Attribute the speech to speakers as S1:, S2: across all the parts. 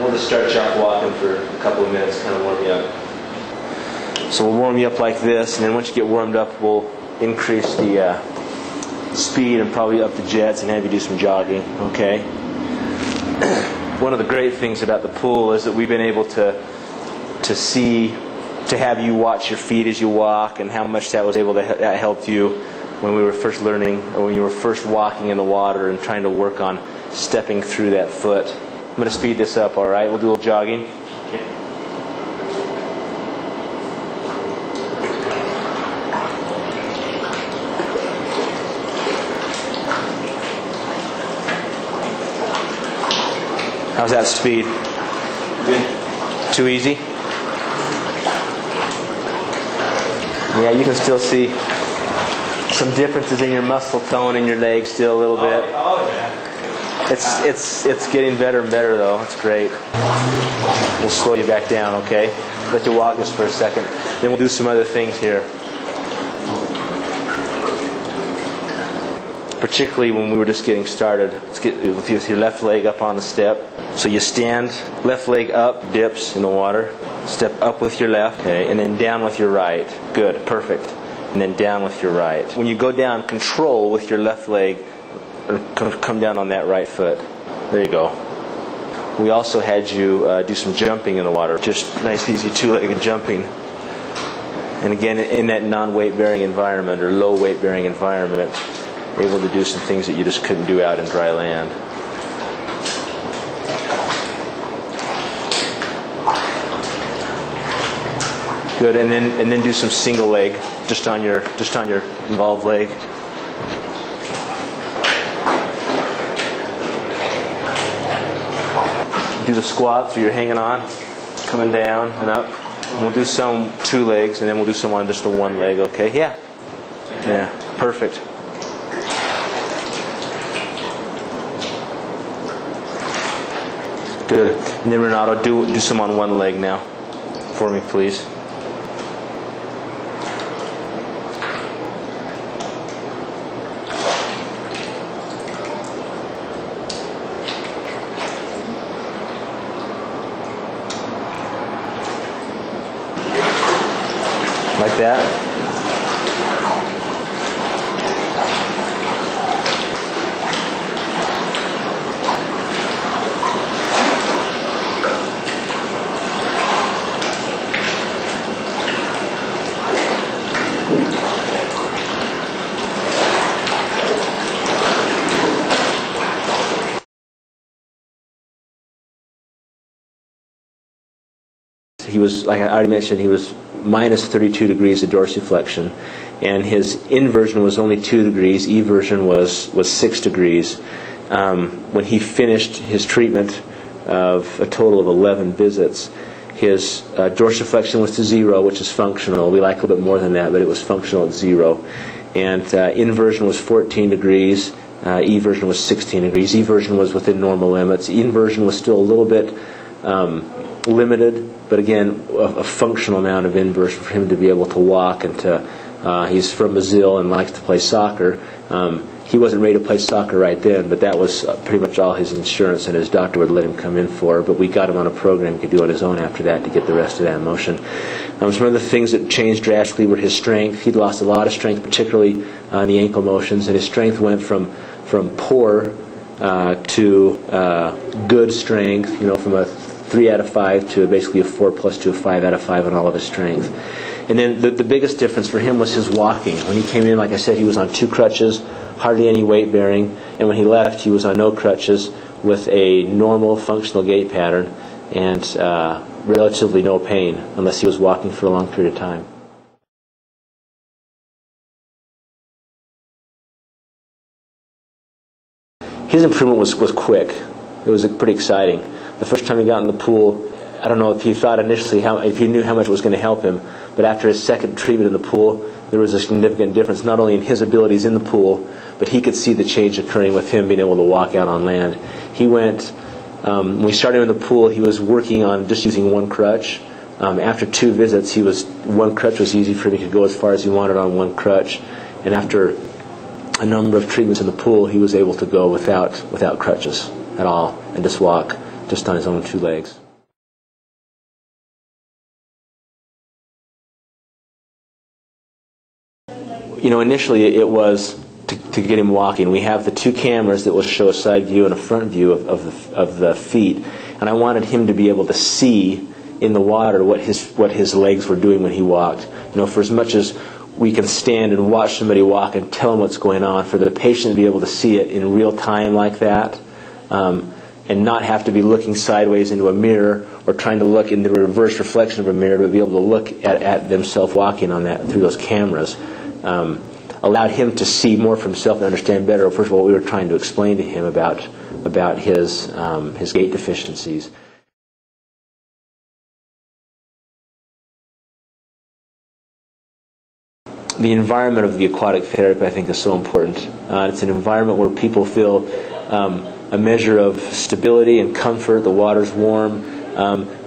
S1: we'll just start chalk walking for a couple of minutes, kind of warm you up. So we'll warm you up like this, and then once you get warmed up, we'll increase the speed and probably up the jets and have you do some jogging, okay? One of the great things about the pool is that we've been able to have you watch your feet as you walk, and how much that was able to that helped you when we were first learning, or when you were first walking in the water and trying to work on stepping through that foot. I'm going to speed this up, all right? We'll do a little jogging. Okay. How's that speed? Good. Too easy? Yeah, you can still see some differences in your muscle tone in your legs still a little bit. Oh yeah. It's getting better and better though. It's great. We'll slow you back down, okay? Let you walk just for a second. Then we'll do some other things here. Particularly when we were just getting started. Let's get with your left leg up on the step. So you stand, left leg up, dips in the water. Step up with your left, okay, and then down with your right. Good, perfect. And then down with your right. When you go down, control with your left leg, come down on that right foot. There you go. We also had you do some jumping in the water. Just nice, easy two-legged jumping. And again, in that non-weight bearing environment or low weight bearing environment, able to do some things that you just couldn't do out in dry land. Good, and then do some single leg, just on your involved leg. Do the squat, so you're hanging on, coming down and up. And we'll do some two legs, and then we'll do some on just the one leg. Okay? Yeah. Yeah. Perfect. Good. And then Renato, do some on one leg now, for me, please. Like that. He was, like I already mentioned, he was minus 32 degrees of dorsiflexion, and his inversion was only 2 degrees, eversion was 6 degrees. When he finished his treatment of a total of 11 visits, his dorsiflexion was to 0, which is functional. We like a little bit more than that, but it was functional at 0. And inversion was 14 degrees, eversion was 16 degrees. Eversion was within normal limits. Inversion was still a little bit limited, but again, a functional amount of inversion for him to be able to walk and to. He's from Brazil and likes to play soccer. He wasn't ready to play soccer right then, but that was pretty much all his insurance and his doctor would let him come in for. But we got him on a program he could do on his own after that to get the rest of that motion. Some of the things that changed drastically were his strength. He'd lost a lot of strength, particularly in the ankle motions, and his strength went from poor to good strength, from a 3 out of 5 to basically a 4 plus to a 5 out of 5 on all of his strength. And then the biggest difference for him was his walking. When he came in, like I said, he was on 2 crutches, hardly any weight bearing, and when he left, he was on no crutches with a normal functional gait pattern and relatively no pain unless he was walking for a long period of time. His improvement was quick. It was pretty exciting. The first time he got in the pool, I don't know if he thought initially if he knew how much it was going to help him, but after his second treatment in the pool, there was a significant difference, not only in his abilities in the pool, but he could see the change occurring with him being able to walk out on land. He went, when we started in the pool, he was working on just using 1 crutch. After 2 visits, 1 crutch was easy for him. He could go as far as he wanted on 1 crutch. And after a number of treatments in the pool, he was able to go without crutches at all and just walk just on his own 2 legs. You know, initially it was to get him walking. We have the 2 cameras that will show a side view and a front view of the feet, and I wanted him to be able to see in the water what his legs were doing when he walked. You know, for as much as we can stand and watch somebody walk and tell them what's going on, for the patient to be able to see it in real time like that, and not have to be looking sideways into a mirror or trying to look in the reverse reflection of a mirror, but be able to look at themselves walking on that through those cameras, allowed him to see more for himself and understand better, first of all, what we were trying to explain to him about his gait deficiencies. The environment of the aquatic therapy, I think, is so important. It's an environment where people feel a measure of stability and comfort. The water's warm.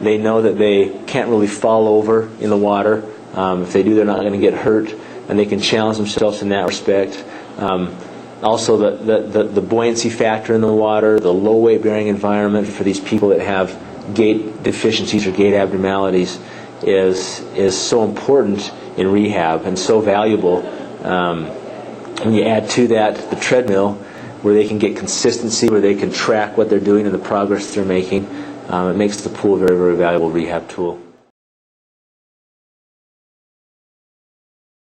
S1: They know that they can't really fall over in the water. If they do, they're not going to get hurt, and they can challenge themselves in that respect. Also, the buoyancy factor in the water, the low weight bearing environment for these people that have gait deficiencies or gait abnormalities is so important in rehab and so valuable. When you add to that the treadmill, where they can get consistency, where they can track what they're doing and the progress they're making, it makes the pool a very, very valuable rehab tool.